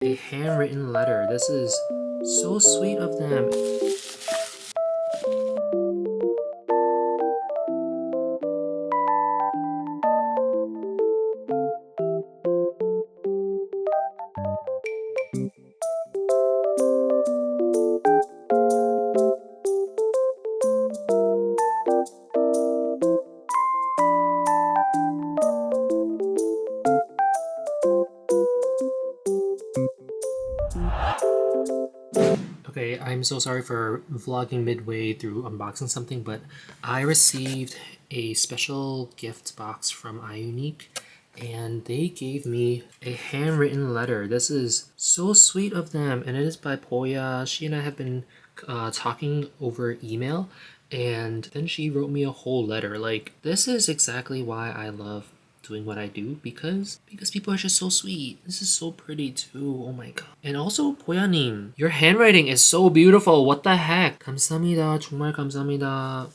A handwritten letter. This is so sweet of them. Okay, I'm so sorry for vlogging midway through unboxing something, but I received a special gift box from iUNIK and they gave me a handwritten letter. This is so sweet of them, and it is by Poya. She and I have been talking over email, and then she wrote me a whole letter. Like, this is exactly why I love doing what I do, because people are just so sweet. This is so pretty too. Oh my god. And also 보야님, your handwriting is so beautiful. What the heck? 감사합니다. 정말 감사합니다.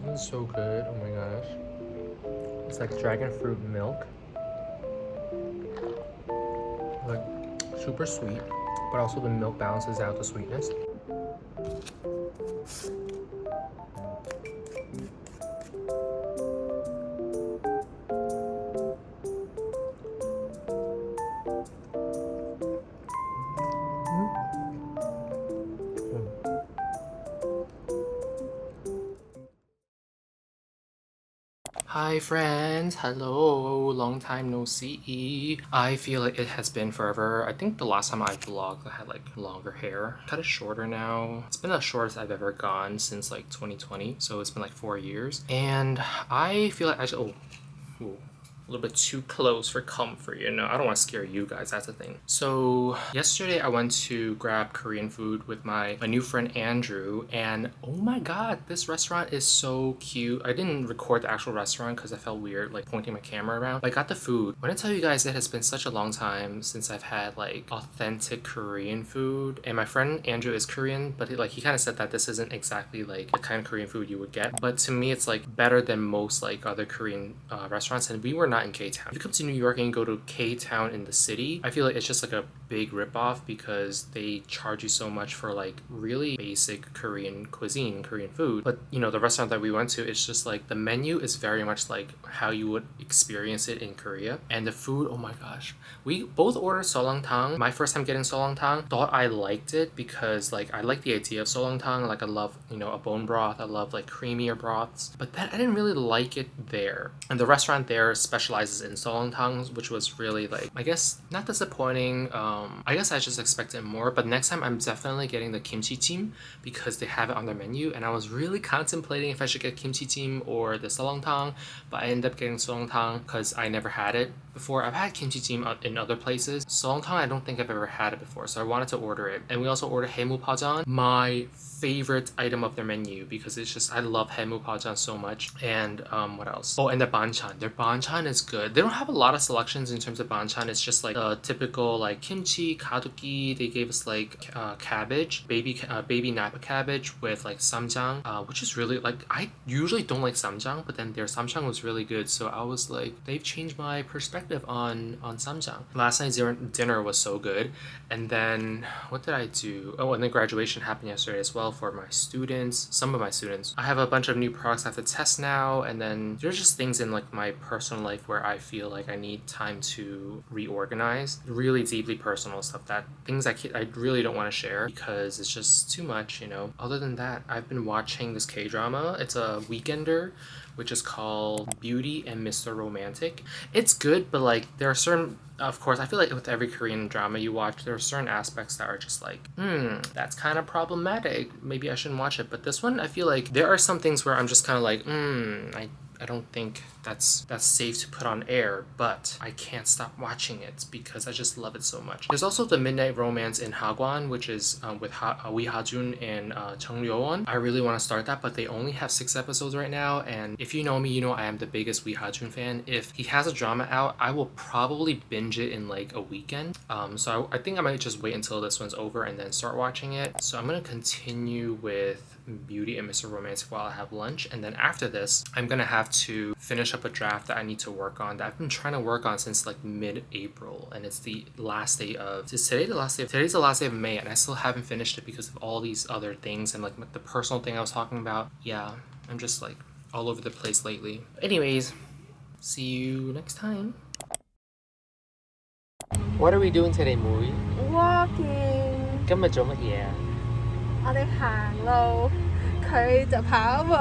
This is so good. Oh my gosh. It's like dragon fruit milk. Like super sweet, but also the milk balances out the sweetness. Hi friends, hello, long time no see. I feel like it has been forever. I think the last time I vlogged I had like longer hair. Cut it shorter now. It's been the shortest I've ever gone since like 2020, so it's been like 4 years. And I feel like I should, ooh, a little bit too close for comfort, you know. I don't want to scare you guys, that's the thing. So yesterday I went to grab Korean food with my new friend Andrew, and oh my god, this restaurant is so cute. I didn't record the actual restaurant because I felt weird like pointing my camera around, but I got the food. When I tell you guys it has been such a long time since I've had like authentic Korean food, and my friend Andrew is Korean, but he kind of said that this isn't exactly like the kind of Korean food you would get, but to me it's like better than most like other Korean restaurants. And we were not in K-Town. If you come to New York and you go to K-Town in the city, I feel like it's just like a big ripoff because they charge you so much for like really basic Korean cuisine, Korean food. But you know, the restaurant that we went to, it's just like the menu is very much like how you would experience it in Korea. And the food, oh my gosh. We both ordered solangtang. My first time getting solangtang, thought I liked it because like I like the idea of solangtang. Like I love, you know, a bone broth. I love like creamier broths. But then I didn't really like it there. And the restaurant there, especially specializes in seolongtang, which was really like, I guess not disappointing. I guess I just expected more, but next time I'm definitely getting the kimchi jjim because they have it on their menu, and I was really contemplating if I should get kimchi jjim or the seolongtang, but I ended up getting seolongtang because I never had it before. I've had kimchi jjim in other places. Seolongtang, I don't think I've ever had it before, so I wanted to order it. And we also ordered haemupajeon, my favorite item of their menu, because it's just, I love haemupajeon so much. And what else? Oh, and the banchan. Their banchan is good. They don't have a lot of selections in terms of banchan. It's just like a typical like kimchi, kaduki. They gave us like cabbage, baby napa cabbage with like samjang, which is really like, I usually don't like samjang, but then their samjang was really good. So I was like, they've changed my perspective on samjang. Last night's dinner was so good. And then what did I do? Oh, and then graduation happened yesterday as well for my students, some of my students. I have a bunch of new products I have to test now, and then there's just things in like my personal life where I feel like I need time to reorganize. Really deeply personal stuff, that things I really don't want to share because it's just too much, you know. Other than that, I've been watching this K-drama. It's a weekender, which is called Beauty and Mr. Romantic. It's good, but like there are certain, of course, I feel like with every Korean drama you watch, there are certain aspects that are just like, that's kind of problematic. Maybe I shouldn't watch it. But this one, I feel like there are some things where I'm just kind of like, I don't think that's safe to put on air, but I can't stop watching it because I just love it so much. There's also the Midnight Romance in Hagwon, which is with Wi Ha-jun and Chung Ryo-won. I really want to start that, but they only have 6 episodes right now, and if you know me, you know I am the biggest Wi Ha-jun fan. If he has a drama out, I will probably binge it in like a weekend. So I think I might just wait until this one's over and then start watching it. So I'm gonna continue with Beauty and Mr. Romantic while I have lunch, and then after this I'm gonna have to finish up a draft that I need to work on, that I've been trying to work on since like mid-April, and it's the last day of, is today the last day of, today's the last day of May, and I still haven't finished it because of all these other things and like the personal thing I was talking about. Yeah, I'm just like all over the place lately. Anyways, see you next time. What are we doing today, Mui? Walking 今日做乜嘢啊？我哋行路，佢就跑步。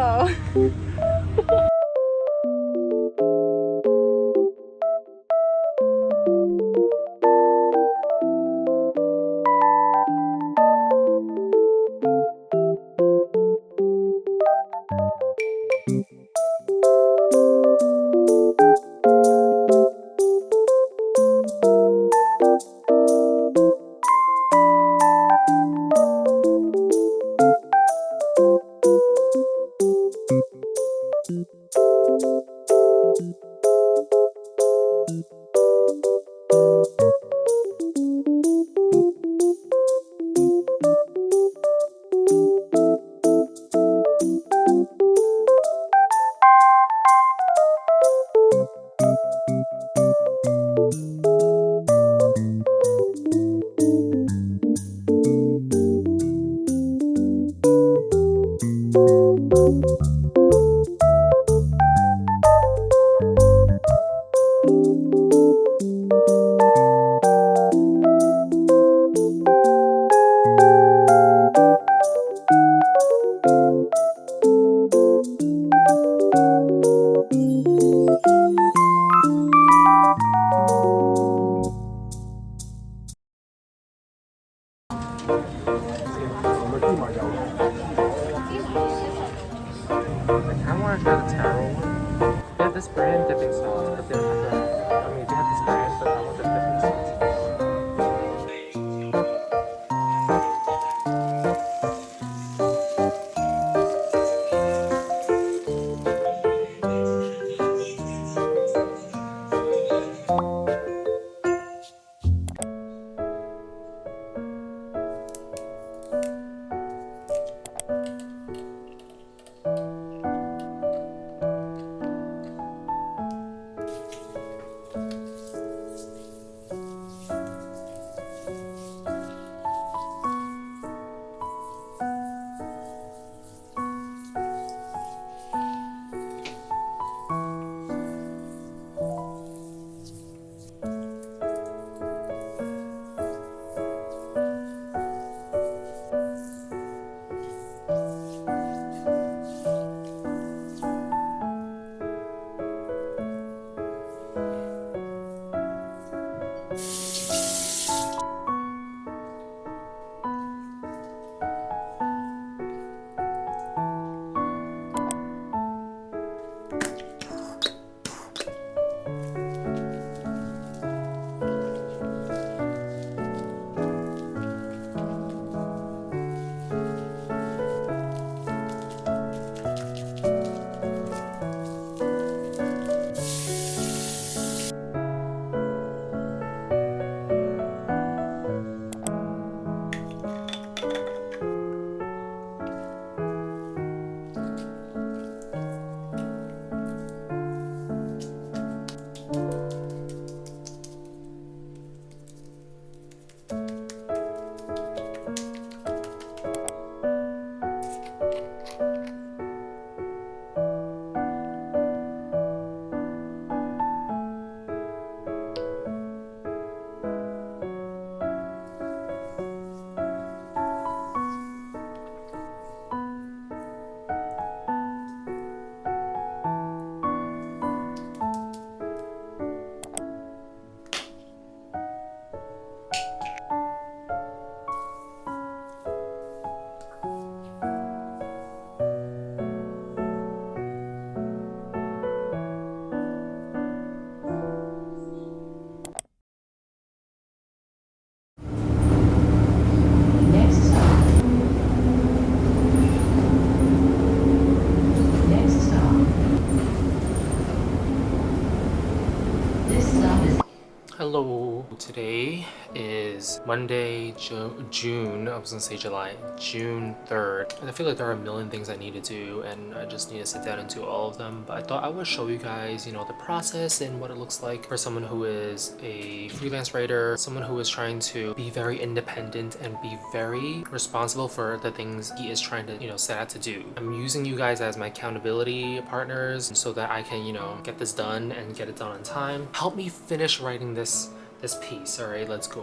I want to try the taro one. They have this brand dipping sauce, but they don't have the, I mean, they have this brand, but I want the dipping sauce. is Monday, June, I was gonna say July, June 3rd. And I feel like there are a million things I need to do and I just need to sit down and do all of them. But I thought I would show you guys, you know, the process and what it looks like for someone who is a freelance writer, someone who is trying to be very independent and be very responsible for the things he is trying to, you know, set out to do. I'm using you guys as my accountability partners so that I can, you know, get this done and get it done on time. Help me finish writing this piece. All right, let's go.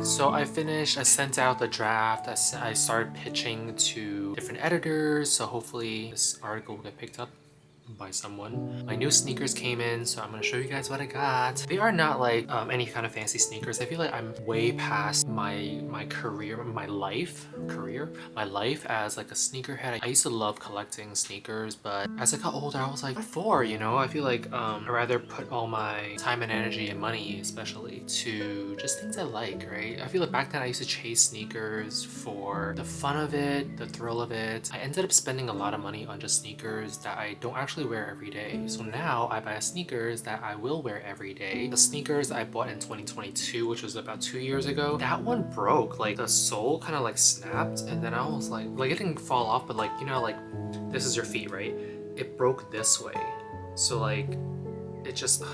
So I finished, I sent out the draft, I started pitching to different editors, so hopefully this article will get picked up by someone. My new sneakers came in, so I'm gonna show you guys what I got. They are not like any kind of fancy sneakers. I feel like I'm way past my career, my life as like a sneakerhead. I used to love collecting sneakers, but as I got older, I was like, what for, you know? I feel like I'd rather put all my time and energy and money, especially, to just things I like, right? I feel like back then I used to chase sneakers for the fun of it, the thrill of it. I ended up spending a lot of money on just sneakers that I don't actually wear every day. So now I buy sneakers that I will wear every day. The sneakers I bought in 2022, which was about 2 years ago, that one broke. Like the sole kind of like snapped, and then I was like it didn't fall off, but like, you know, like this is your feet, right? It broke this way. So like it just,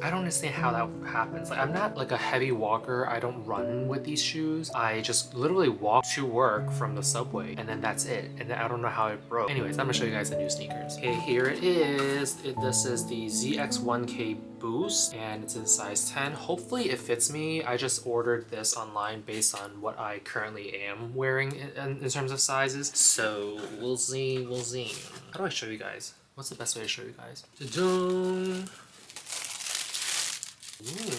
I don't understand how that happens. Like, I'm not like a heavy walker. I don't run with these shoes. I just literally walk to work from the subway and then that's it. And then I don't know how it broke. Anyways, I'm gonna show you guys the new sneakers. Okay, here it is. This is the ZX1K Boost and it's in size 10. Hopefully it fits me. I just ordered this online based on what I currently am wearing in terms of sizes. So we'll see, we'll see. How do I show you guys? What's the best way to show you guys? Ta-dum! Ooh.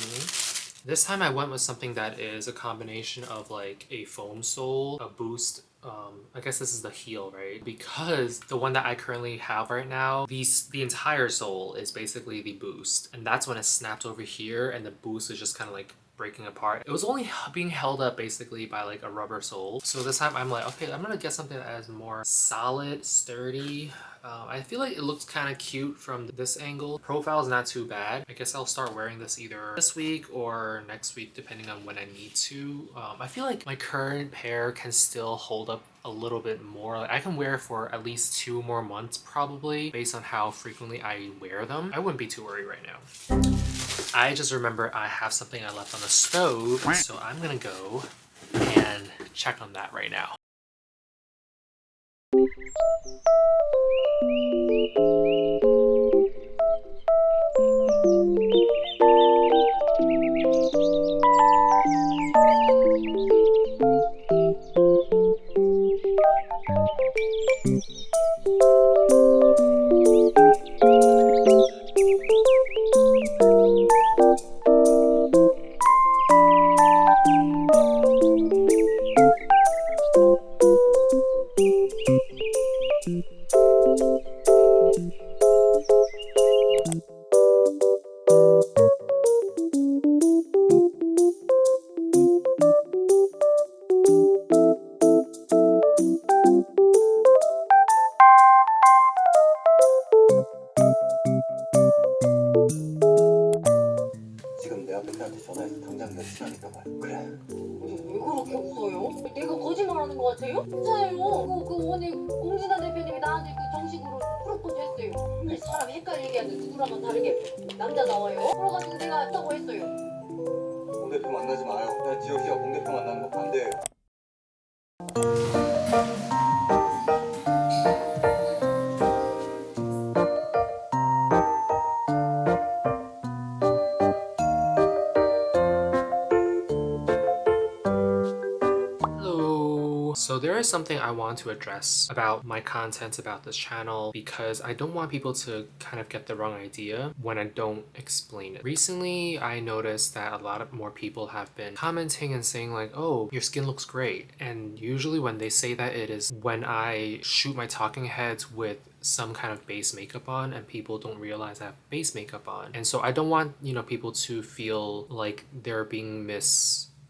This time I went with something that is a combination of like a foam sole, a boost, I guess this is the heel, right? Because the one that I currently have right now, the entire sole is basically the boost. And that's when it snapped over here and the boost is just kind of like breaking apart. It was only being held up basically by like a rubber sole. So this time I'm like, okay, I'm gonna get something that is more solid, sturdy, I feel like it looks kind of cute from this angle. Profile is not too bad. I guess I'll start wearing this either this week or next week depending on when I need to. I feel like my current pair can still hold up a little bit more. Like, I can wear it for at least 2 more months probably based on how frequently I wear them. I wouldn't be too worried right now. I just remember I have something I left on the stove, so I'm gonna go and check on that right now. 지금 내 앞에 사람한테 전화해서 당장 연습하니까 봐. 그래. 왜 그렇게 웃어요? 내가 거짓말하는 것 같아요? 진짜예요. 그 오늘 공진아 대표님이 나한테 그 정식으로 프로포즈 했어요. 근데 사람이 헷갈리게 하는데 누구랑은 다르게 남자 나와요. 그래가지고 내가 했다고 했어요. 공 대표 만나지 마요. 난 지혁 씨가 공 대표 만나는 거 반대해요. So there is something I want to address about my content about this channel because I don't want people to kind of get the wrong idea when I don't explain it. Recently, I noticed that a lot of more people have been commenting and saying like, oh, your skin looks great. And usually when they say that, it is when I shoot my talking heads with some kind of base makeup on and people don't realize I have base makeup on. And so I don't want, people to feel like they're being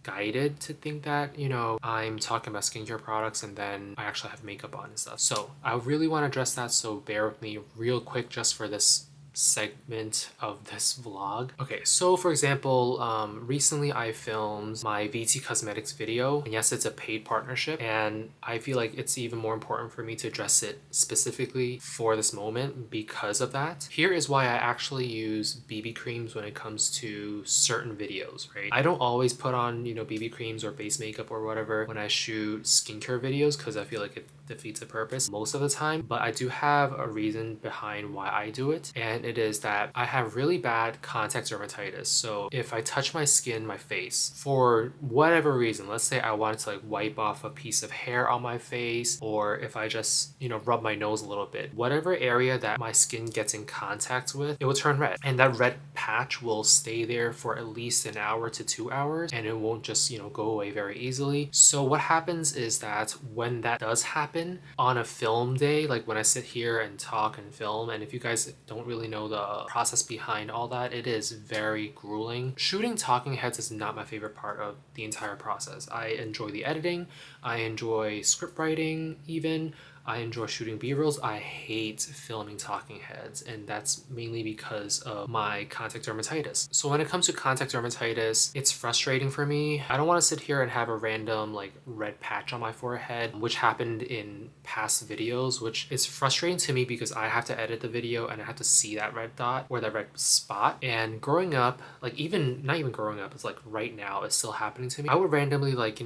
guided to think that, I'm talking about skincare products and then I actually have makeup on and stuff. So I really want to address that, so bear with me real quick just for this segment of this vlog. Okay, so for example, recently I filmed my VT Cosmetics video, and yes, it's a paid partnership, and I feel like it's even more important for me to address it specifically for this moment because of that. Here is why I actually use BB creams when it comes to certain videos, right? I don't always put on, BB creams or base makeup or whatever when I shoot skincare videos because I feel like it defeats the purpose most of the time, but I do have a reason behind why I do it, and it is that I have really bad contact dermatitis. So if I touch my skin, my face, for whatever reason, let's say I wanted to like wipe off a piece of hair on my face, or if I just, rub my nose a little bit, whatever area that my skin gets in contact with, it will turn red, and that red patch will stay there for at least an hour to 2 hours, and it won't just, go away very easily. So what happens is that when that does happen on a film day, like when I sit here and talk and film, and if you guys don't really know the process behind all that, it is very grueling. Shooting talking heads is not my favorite part of the entire process. I enjoy the editing, I enjoy script writing even, I enjoy shooting B-rolls. I hate filming talking heads, and that's mainly because of my contact dermatitis. So when it comes to contact dermatitis, it's frustrating for me. I don't want to sit here and have a random like red patch on my forehead, which happened in past videos, which is frustrating to me because I have to edit the video and I have to see that red dot or that red spot. And growing up, like not even growing up, it's like right now, it's still happening to me. I would randomly like,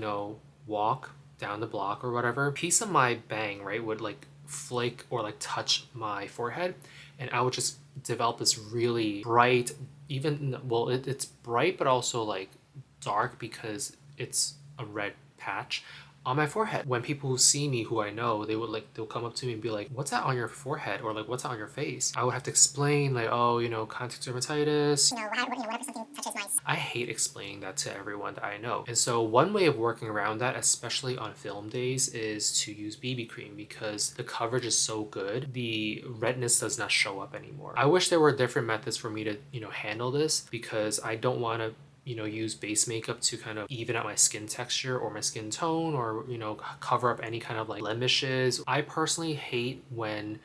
walk down the block or whatever, a piece of my bang, right, would like flake or like touch my forehead, and I would just develop this really bright, it's bright but also like dark because it's a red patch on my forehead. When people who see me, who I know, they'll come up to me and be like, what's that on your forehead? Or like, what's that on your face? I would have to explain like, oh, contact dermatitis. Whatever something touches my... I hate explaining that to everyone that I know. And so one way of working around that, especially on film days, is to use BB cream because the coverage is so good, the redness does not show up anymore. I wish there were different methods for me to, handle this because I don't want to use base makeup to kind of even out my skin texture or my skin tone or, cover up any kind of like blemishes. I personally hate when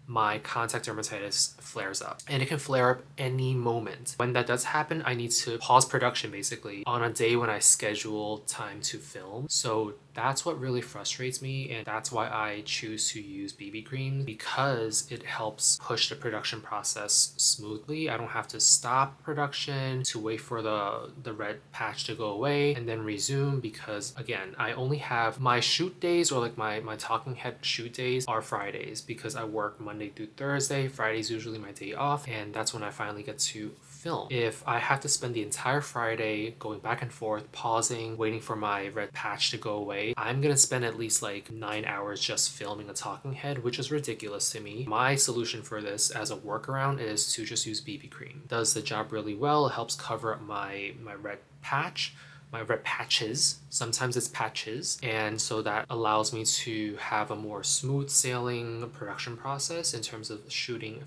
my contact dermatitis flares up. And it can flare up any moment. When that does happen, I need to pause production basically on a day when I schedule time to film. So that's what really frustrates me, and that's why I choose to use BB cream, because it helps push the production process smoothly. I don't have to stop production to wait for the red patch to go away and then resume, because again, I only have my shoot days, or like my talking head shoot days are Fridays, because I work Monday through Thursday. Friday's usually my day off, and that's when I finally get to film. If I have to spend the entire Friday going back and forth, pausing, waiting for my red patch to go away, I'm gonna spend at least like 9 hours just filming a talking head, which is ridiculous to me. My solution for this as a workaround is to just use BB cream. It does the job really well. It helps cover up my red patch, my red patches. Sometimes it's patches, and so that allows me to have a more smooth sailing production process in terms of shooting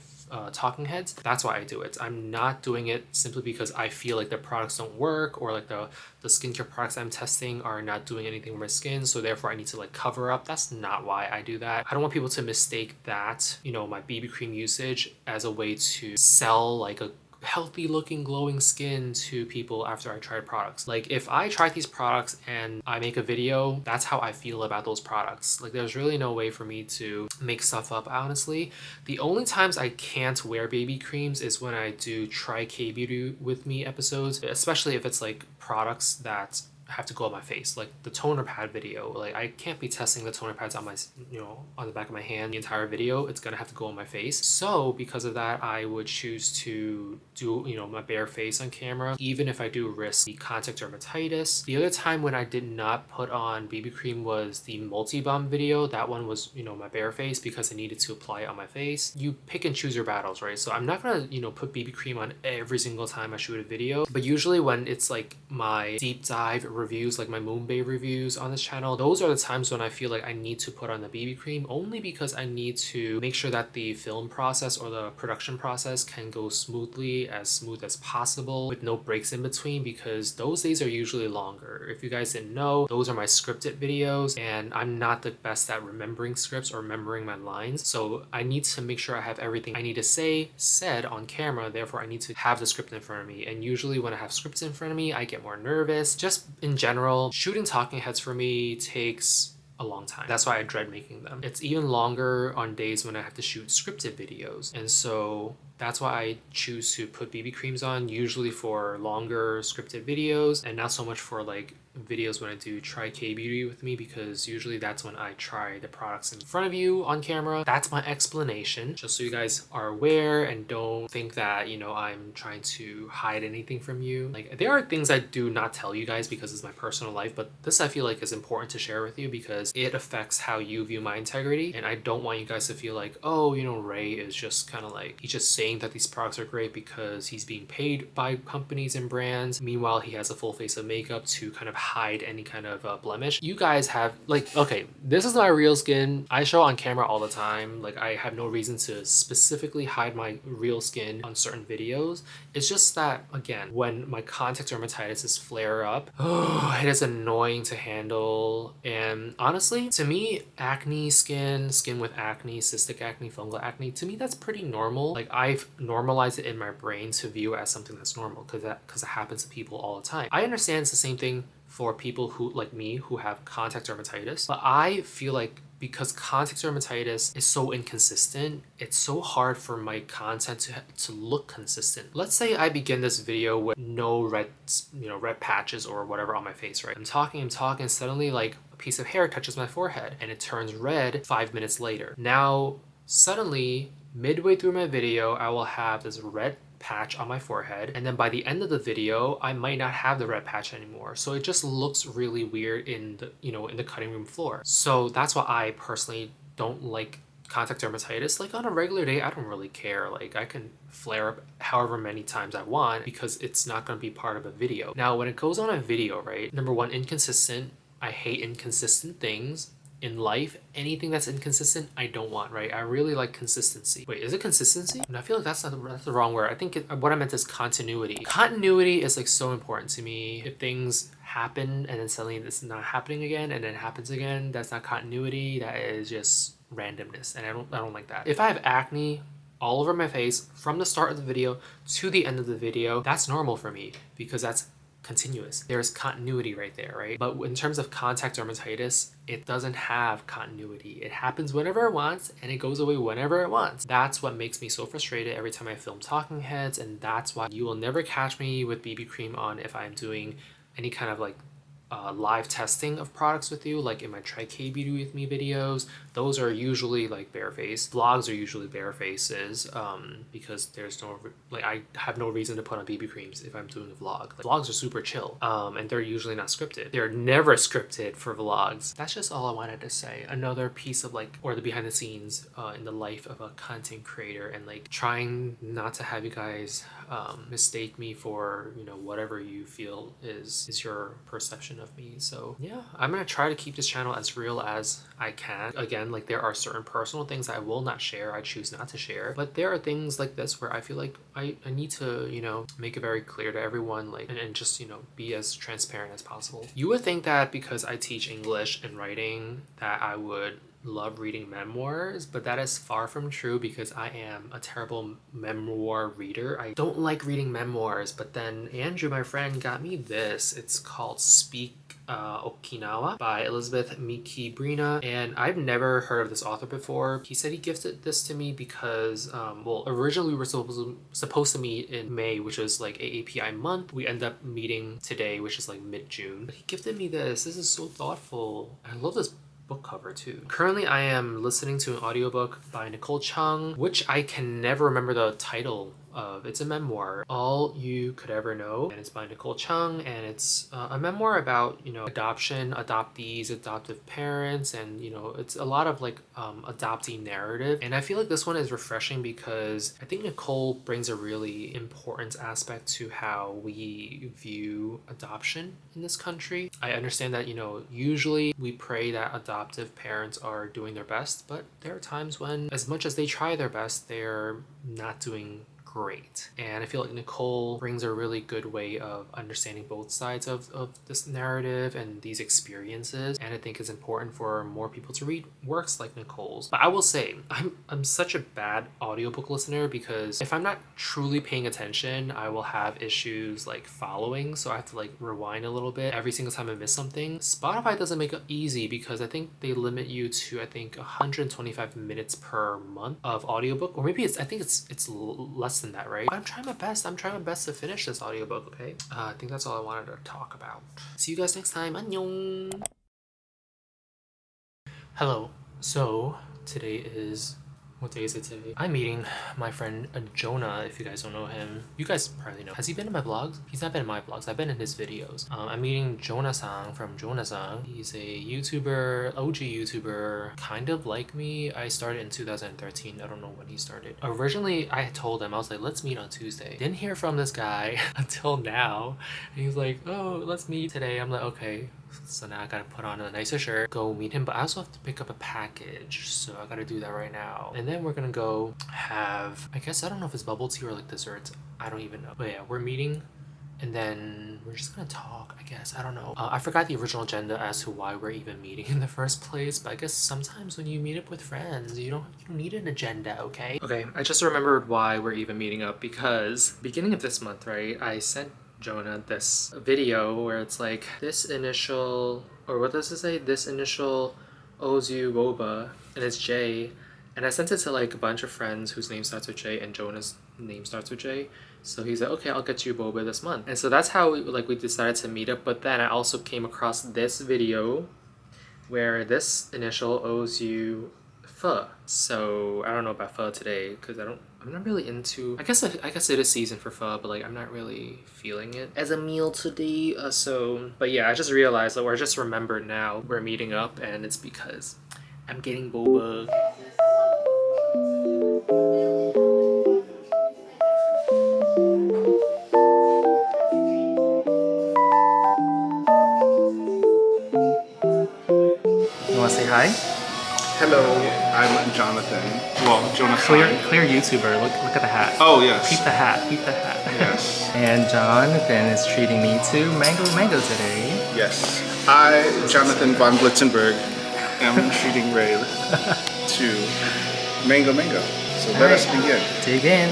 talking heads. That's why I do it. I'm not doing it simply because I feel like the products don't work, or like the skincare products I'm testing are not doing anything with my skin, so therefore I need to like cover up. That's not why I do that. I don't want people to mistake that, you know, my BB cream usage as a way to sell like a healthy looking glowing skin to people after I tried products. Like if I try these products and I make a video, that's how I feel about those products. Like there's really no way for me to make stuff up, honestly. The only times I can't wear baby creams is when I do try K-beauty with me episodes, especially if it's like products that have to go on my face, like the toner pad video. Like I can't be testing the toner pads on my, you know, on the back of my hand the entire video. It's gonna have to go on my face. So because of that, I would choose to do, you know, my bare face on camera, even if I do risk the contact dermatitis. The other time when I did not put on BB cream was the multi-balm video. That one was, you know, my bare face, because I needed to apply it on my face. You pick and choose your battles, right? So I'm not gonna, you know, put BB cream on every single time I shoot a video, but usually when it's like my deep dive reviews, like my Moonbay reviews on this channel, those are the times when I feel like I need to put on the BB cream, only because I need to make sure that the film process or the production process can go smoothly, as smooth as possible, with no breaks in between, because those days are usually longer. If you guys didn't know, those are my scripted videos, and I'm not the best at remembering scripts or remembering my lines, so I need to make sure I have everything I need to say said on camera. Therefore I need to have the script in front of me, and usually when I have scripts in front of me, I get more nervous. Just in general, shooting talking heads for me takes a long time. That's why I dread making them. It's even longer on days when I have to shoot scripted videos, and so that's why I choose to put BB creams on, usually for longer scripted videos, and not so much for like videos when I do try K-beauty with me, because usually that's when I try the products in front of you on camera. That's my explanation, just so you guys are aware and don't think that, you know, I'm trying to hide anything from you. Like there are things I do not tell you guys because it's my personal life, but this I feel like is important to share with you because it affects how you view my integrity, and I don't want you guys to feel like, oh, you know, Ray is just kind of like, he's just saying that these products are great because he's being paid by companies and brands. Meanwhile, he has a full face of makeup to kind of hide any kind of blemish. You guys have like, okay, this is my real skin. I show on camera all the time. Like I have no reason to specifically hide my real skin on certain videos. It's just that, again, when my contact dermatitis is flare up, oh, it is annoying to handle. And honestly, to me, acne skin with acne, cystic acne, fungal acne, to me that's pretty normal. Like I've normalized it in my brain to view it as something that's normal, because it happens to people all the time. I understand it's the same thing for people who, like me, who have contact dermatitis, but I feel like because contact dermatitis is so inconsistent, it's so hard for my content to look consistent. Let's say I begin this video with no red patches or whatever on my face, right? I'm talking, suddenly like a piece of hair touches my forehead and it turns red 5 minutes later. Now, suddenly, midway through my video, I will have this red patch on my forehead, and then by the end of the video I might not have the red patch anymore, so it just looks really weird in the, you know, in the cutting room floor. So that's why I personally don't like contact dermatitis. Like on a regular day, I don't really care. Like I can flare up however many times I want because it's not going to be part of a video. Now when it goes on a video, right, number one, inconsistent. I hate inconsistent things in life. Anything that's inconsistent, I don't want, right? I really like consistency. Wait, is it consistency? And I feel like that's the wrong word. I think what I meant is continuity. Continuity is like so important to me. If things happen and then suddenly it's not happening again and then happens again, that's not continuity. That is just randomness, and I don't like that. If I have acne all over my face from the start of the video to the end of the video, that's normal for me because that's continuous. There's continuity right there, right? But in terms of contact dermatitis, it doesn't have continuity. It happens whenever it wants and it goes away whenever it wants. That's what makes me so frustrated every time I film talking heads, and that's why you will never catch me with BB cream on if I'm doing any kind of like live testing of products with you, like in my Try K Beauty with Me videos. Those are usually like bare face. Vlogs are usually bare faces because there's no like I have no reason to put on BB creams if I'm doing a vlog. Like, vlogs are super chill and they're usually not scripted. They're never scripted for vlogs. That's just all I wanted to say. Another piece of like, or the behind the scenes in the life of a content creator, and like trying not to have you guys mistake me for, you know, whatever you feel is your perception of me. So yeah, I'm gonna try to keep this channel as real as I can. Again, like there are certain personal things I will not share. I choose not to share, but there are things like this where I feel like I need to, you know, make it very clear to everyone, like, and just, you know, be as transparent as possible. You would think that because I teach English and writing that I would love reading memoirs, but that is far from true because I am a terrible memoir reader. I don't like reading memoirs, but then Andrew, my friend, got me this. It's called Speak Okinawa by Elizabeth Miki Brina, and I've never heard of this author before. He said he gifted this to me because well, originally we were supposed to meet in May, which was like AAPI month. We end up meeting today, which is like mid-June. But he gifted me this. This is so thoughtful. I love this book cover too. Currently I am listening to an audiobook by Nicole Chung, which I can never remember the title of. It's a memoir, All You Could Ever Know, and it's by Nicole Chung, and it's a memoir about, you know, adoption, adoptees, adoptive parents, and, you know, it's a lot of like adoptee narrative. And I feel like this one is refreshing because I think Nicole brings a really important aspect to how we view adoption in this country. I understand that, you know, usually we pray that adoptive parents are doing their best, but there are times when, as much as they try their best, they're not doing great. And I feel like Nicole brings a really good way of understanding both sides of this narrative and these experiences, and I think it's important for more people to read works like Nicole's. But I will say I'm such a bad audiobook listener because if I'm not truly paying attention, I will have issues like following, so I have to like rewind a little bit every single time I miss something. Spotify doesn't make it easy because I think they limit you to 125 minutes per month of audiobook, or maybe I think it's less than that, right? But I'm trying my best. I'm trying my best to finish this audiobook, okay? I think that's all I wanted to talk about. See you guys next time. Annyeong! Hello. So, today is... what day is it today? I'm meeting my friend Jonah, if you guys don't know him. You guys probably know. Has he been in my vlogs? He's not been in my vlogs. I've been in his videos. I'm meeting JONAHSAHN from JONAHSAHN. He's a YouTuber, OG YouTuber, kind of like me. I started in 2013. I don't know when he started. Originally, I told him, I was like, let's meet on Tuesday. Didn't hear from this guy until now. And he was like, oh, let's meet today. I'm like, okay. So now I gotta put on a nicer shirt, go meet him, but I also have to pick up a package, so I gotta do that right now. And then we're gonna go have, I guess, I don't know if it's bubble tea or like desserts, I don't even know. But yeah, we're meeting, and then we're just gonna talk, I guess. I don't know. I forgot the original agenda as to why we're even meeting in the first place, but I guess sometimes when you meet up with friends, you don't need an agenda, okay? Okay, I just remembered why we're even meeting up, because beginning of this month, right, I sent Jonah this video where it's like, this initial, or what does it say? This initial owes you boba, and it's J. And I sent it to like a bunch of friends whose name starts with J, and Jonah's name starts with J. So he's like, okay, I'll get you boba this month. And so that's how we decided to meet up. But then I also came across this video where this initial owes you pho. So I don't know about pho today because I'm not really into, I guess it is season for pho, but like I'm not really feeling it as a meal today. But yeah, I just realized that, or I just remembered now, we're meeting up, and it's because I'm getting boba. You wanna say hi? Hello, I'm Jonathan. Well, JONAHSAHN. Clear YouTuber. Look at the hat. Oh, yes. Peep the hat. Peep the hat. Yes. And Jonathan is treating me to mango today. Yes. I, Jonathan von Blitzenberg, am treating Ray to to Mango Mango. So let us begin. Dig in.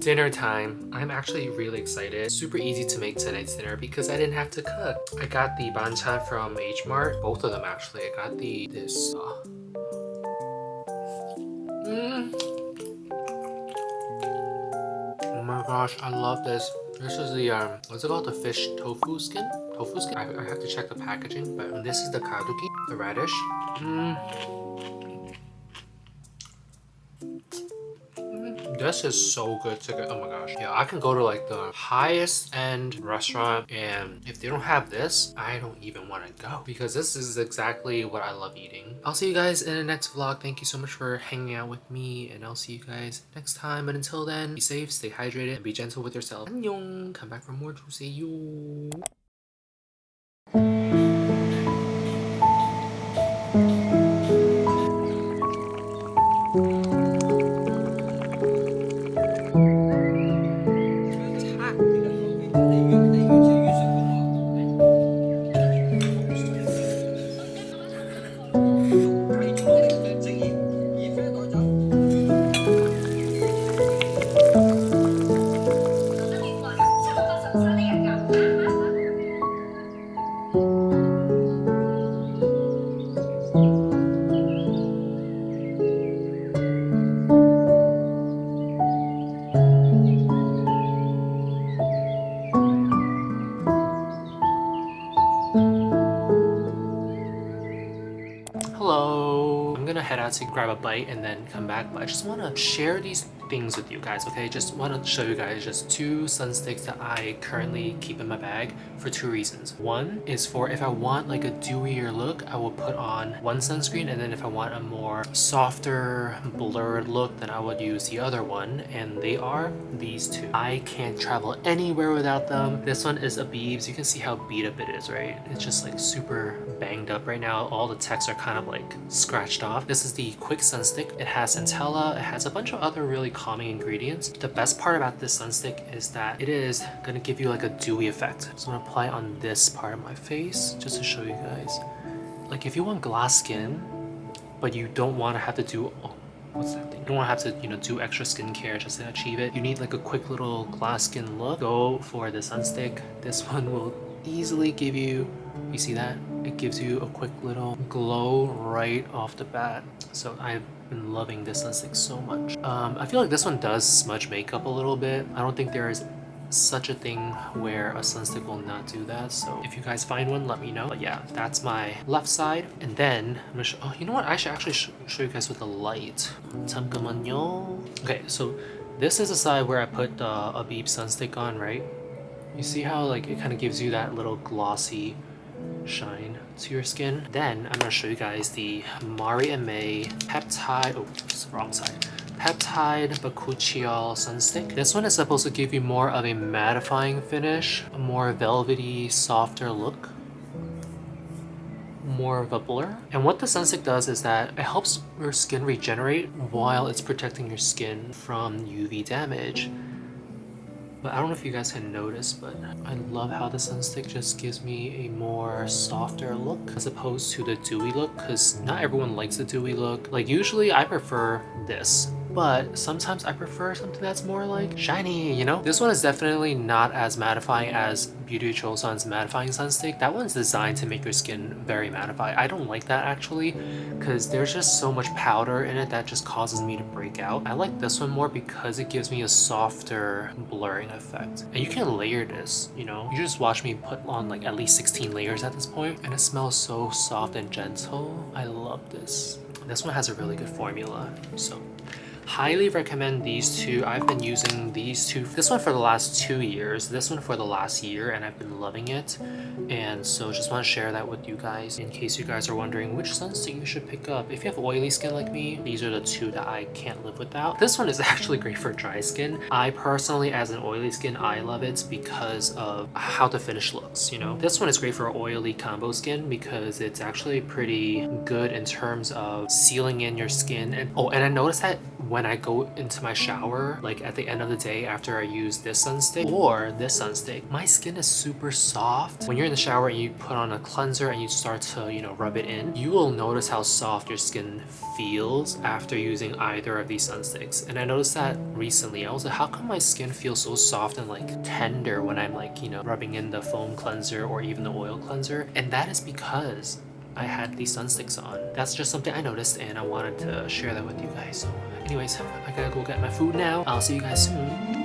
Dinner time. I'm actually really excited. Super easy to make tonight's dinner because I didn't have to cook. I got the banchan from H Mart. Both of them actually. I got this. Oh my gosh, I love this. This is the what's it called? The fish tofu skin? Tofu skin? I have to check the packaging, but this is the kaduki, the radish. This is so good to get. Oh my gosh. Yeah, I can go to like the highest end restaurant and if they don't have this, I don't even want to go because this is exactly what I love eating. I'll see you guys in the next vlog. Thank you so much for hanging out with me and I'll see you guys next time. But until then, be safe, stay hydrated, and be gentle with yourself. 안녕. Come back for more 주세요. Hello. I'm gonna head out to grab a bite and then come back, but I just want to share these things with you guys, okay? Just want to show you guys just 2 sunsticks that I currently keep in my bag for 2 reasons. One is for if I want like a dewier look, I will put on one sunscreen, and then if I want a more softer blurred look, then I would use the other one, and they are these 2. I can't travel anywhere without them. This one is a Beebs. You can see how beat up it is, right? It's just like super banged up right now. All the texts are kind of like scratched off. This is the Quick Sunstick. It has centella. It has a bunch of other really calming ingredients. The best part about this sunstick is that it is gonna give you like a dewy effect. So I'm gonna apply on this part of my face just to show you guys. Like if you want glass skin, but you don't want to have to do what's that thing? You don't want to have to, you know, do extra skincare just to achieve it. You need like a quick little glass skin look. Go for the sunstick. This one will easily give you see that? It gives you a quick little glow right off the bat. So I've been loving this sunstick so much. I feel like this one does smudge makeup a little bit. I don't think there is such a thing where a sunstick will not do that, so if you guys find one, let me know. But yeah, that's my left side, and then I'm gonna oh, you know what, I should actually show you guys with the light. 잠깐만요. Okay, so this is the side where I put a Beeb sunstick on, right? You see how like it kind of gives you that little glossy shine to your skin. Then I'm gonna show you guys the Mari & May Peptide, oh, it's the wrong side. Peptide Bakuchiol Sunstick. This one is supposed to give you more of a mattifying finish, a more velvety, softer look, more of a blur. And what the sunstick does is that it helps your skin regenerate while it's protecting your skin from UV damage. But I don't know if you guys can notice, but I love how the sunstick just gives me a more softer look as opposed to the dewy look, because not everyone likes the dewy look. Like usually I prefer this, but sometimes I prefer something that's more like shiny, you know? This one is definitely not as mattifying as Beauty JONAHSAHN's mattifying sunstick. That one's designed to make your skin very mattify. I don't like that actually, because there's just so much powder in it that just causes me to break out. I like this one more because it gives me a softer blurring effect. And you can layer this, you know? You just watch me put on like at least 16 layers at this point, and it smells so soft and gentle. I love this. This one has a really good formula, so Highly recommend these two. I've been using these two, this one for the last 2 years, this one for the last year, and I've been loving it. And so just want to share that with you guys in case you guys are wondering which sunstick you should pick up. If you have oily skin like me, these are the two that I can't live without. This one is actually great for dry skin. I personally, as an oily skin, I love it because of how the finish looks, you know. This one is great for oily combo skin because it's actually pretty good in terms of sealing in your skin. And oh, and I noticed that when I go into my shower, like at the end of the day after I use this sunstick or this sunstick, my skin is super soft. When you're in the shower and you put on a cleanser and you start to, you know, rub it in, you will notice how soft your skin feels after using either of these sunsticks. And I noticed that recently. I was like, how come my skin feels so soft and like tender when I'm like, you know, rubbing in the foam cleanser or even the oil cleanser? And that is because I had these sunsticks on. That's just something I noticed and I wanted to share that with you guys. So anyways, I gotta go get my food now. I'll see you guys soon.